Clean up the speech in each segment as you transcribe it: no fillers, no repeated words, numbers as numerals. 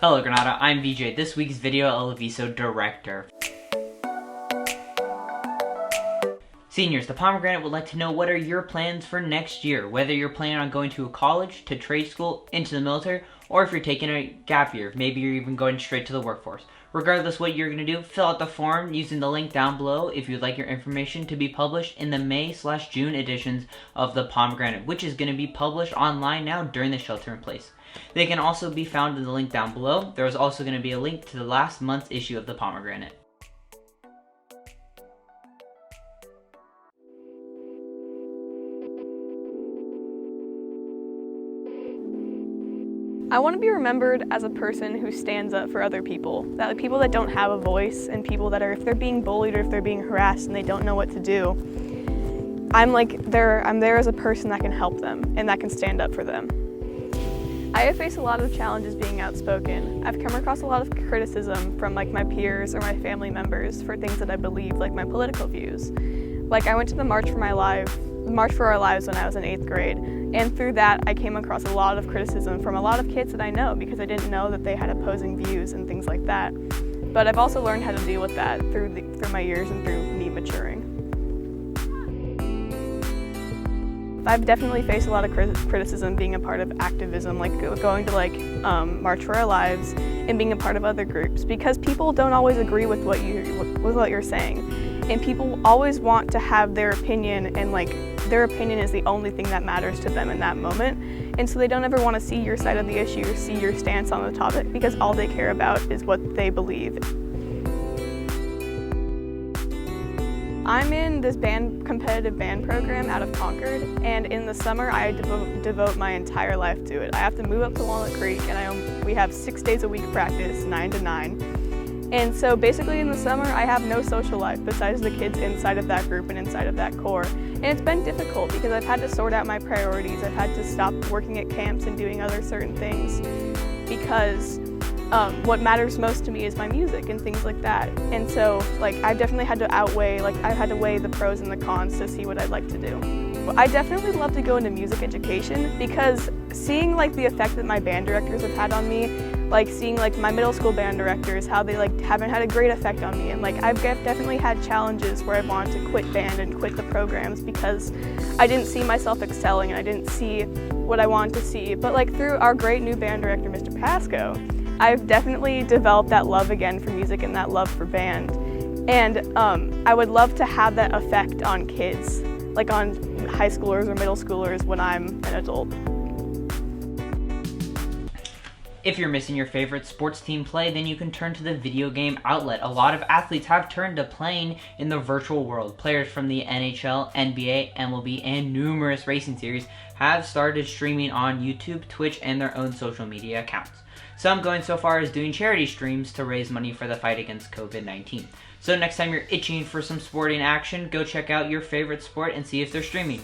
Hello Granada, I'm VJ, this week's video Aviso director. Seniors, the Pomegranate would like to know what are your plans for next year, whether you're planning on going to a college, to trade school, into the military, or if you're taking a gap year, maybe you're even going straight to the workforce. Regardless what you're going to do, fill out the form using the link down below if you'd like your information to be published in the May/June editions of the Pomegranate, which is going to be published online now during the shelter in place. They can also be found in the link down below. There is also going to be a link to the last month's issue of the Pomegranate. I want to be remembered as a person who stands up for other people, that people that don't have a voice and people that are, if they're being bullied or if they're being harassed and they don't know what to do, I'm there as a person that can help them and that can stand up for them. I have faced a lot of challenges being outspoken. I've come across a lot of criticism from my peers or my family members for things that I believe, like my political views. I went to the March for Our Lives when I was in 8th grade, and through that I came across a lot of criticism from a lot of kids that I know because I didn't know that they had opposing views and things like that. But I've also learned how to deal with that through my years and through me maturing. I've definitely faced a lot of criticism being a part of activism, going to March for Our Lives and being a part of other groups, because people don't always agree with what you're saying, and people always want to have their opinion, and their opinion is the only thing that matters to them in that moment, and so they don't ever want to see your side of the issue or see your stance on the topic because all they care about is what they believe. I'm in this competitive band program out of Concord, and in the summer I devote my entire life to it. I have to move up to Walnut Creek, and we have 6 days a week practice, 9 to 9. And so basically in the summer I have no social life besides the kids inside of that group and inside of that corps. And it's been difficult because I've had to sort out my priorities. I've had to stop working at camps and doing other certain things because what matters most to me is my music and things like that. And so I've definitely had to weigh the pros and the cons to see what I'd like to do. I definitely love to go into music education because seeing the effect that my band directors have had on me, seeing my middle school band directors, how they haven't had a great effect on me, and I've definitely had challenges where I wanted to quit band and quit the programs because I didn't see myself excelling and I didn't see what I wanted to see. But through our great new band director, Mr. Pasco, I've definitely developed that love again for music and that love for band. And I would love to have that effect on kids, on high schoolers or middle schoolers when I'm an adult. If you're missing your favorite sports team play, then you can turn to the video game outlet. A lot of athletes have turned to playing in the virtual world. Players from the NHL, NBA, MLB, and numerous racing series have started streaming on YouTube, Twitch, and their own social media accounts. Some going so far as doing charity streams to raise money for the fight against COVID-19. So next time you're itching for some sporting action, go check out your favorite sport and see if they're streaming.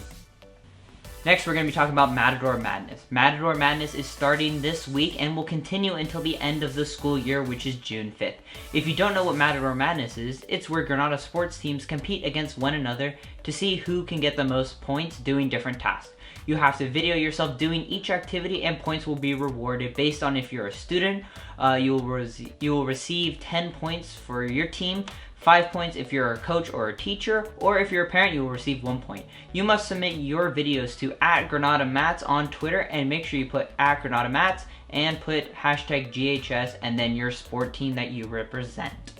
Next, we're going to be talking about Matador Madness. Matador Madness is starting this week and will continue until the end of the school year, which is June 5th. If you don't know what Matador Madness is, it's where Granada sports teams compete against one another to see who can get the most points doing different tasks. You have to video yourself doing each activity, and points will be rewarded based on if you're a student. You will receive 10 points for your team, 5 points if you're a coach or a teacher, or if you're a parent, you will receive 1 point. You must submit your videos to @GranadaMats on Twitter, and make sure you put @GranadaMats and put #GHS and then your sport team that you represent.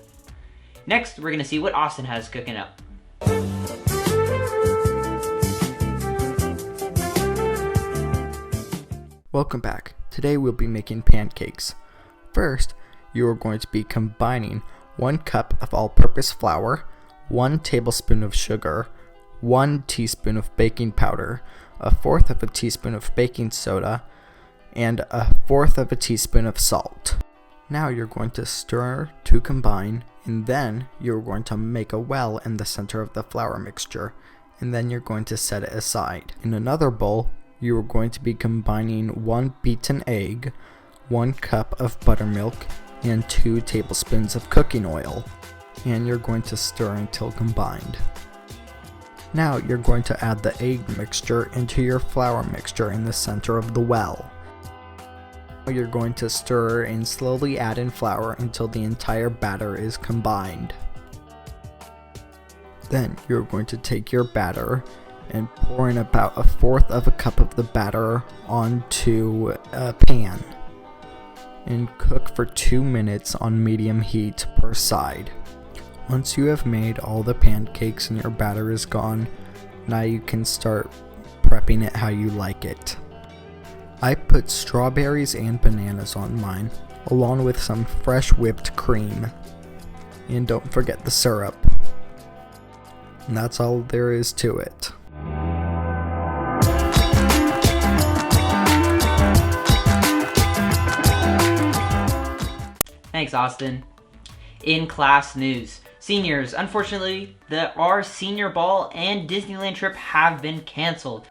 Next, we're going to see what Austin has cooking up. Welcome back. Today we'll be making pancakes. First, you are going to be combining 1 cup of all-purpose flour, 1 tablespoon of sugar, 1 teaspoon of baking powder, 1/4 of a teaspoon of baking soda, and 1/4 of a teaspoon of salt. Now you're going to stir to combine, and then you're going to make a well in the center of the flour mixture, and then you're going to set it aside. In another bowl, you are going to be combining 1 beaten egg, 1 cup of buttermilk, and 2 tablespoons of cooking oil, and you're going to stir until combined. Now you're going to add the egg mixture into your flour mixture in the center of the well. You're going to stir and slowly add in flour until the entire batter is combined. Then you're going to take your batter and pour in about 1/4 cup of the batter onto a pan and cook for 2 minutes on medium heat per side. Once you have made all the pancakes and your batter is gone, now you can start prepping it how you like it. I put strawberries and bananas on mine, along with some fresh whipped cream. And don't forget the syrup. And that's all there is to it. Thanks, Austin. In class news. Seniors, unfortunately, our senior ball and Disneyland trip have been canceled.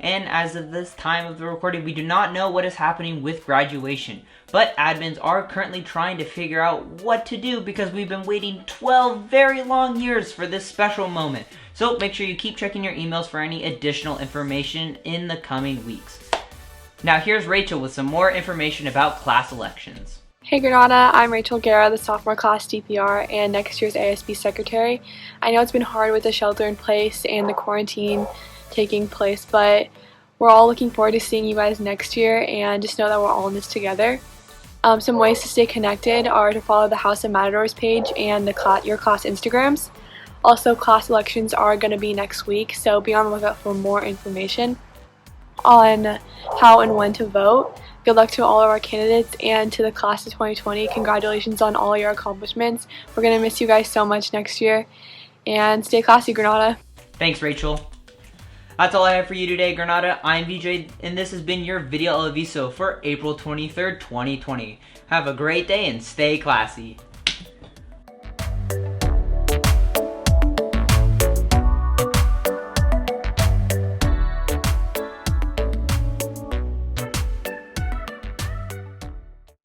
And as of this time of the recording, we do not know what is happening with graduation. But admins are currently trying to figure out what to do because we've been waiting 12 very long years for this special moment. So make sure you keep checking your emails for any additional information in the coming weeks. Now here's Rachel with some more information about class elections. Hey Granada, I'm Rachel Guerra, the sophomore class DPR and next year's ASB secretary. I know it's been hard with the shelter in place and the quarantine taking place, but we're all looking forward to seeing you guys next year, and just know that we're all in this together. Some ways to stay connected are to follow the House of Matadors page and your class Instagrams. Also, class elections are going to be next week, so be on the lookout for more information on how and when to vote. Good luck to all of our candidates, and to the class of 2020, congratulations on all your accomplishments. We're going to miss you guys so much next year, and stay classy, Granada. Thanks, Rachel. That's all I have for you today, Granada. I'm VJ, and this has been your video Aviso for April 23rd, 2020. Have a great day and stay classy.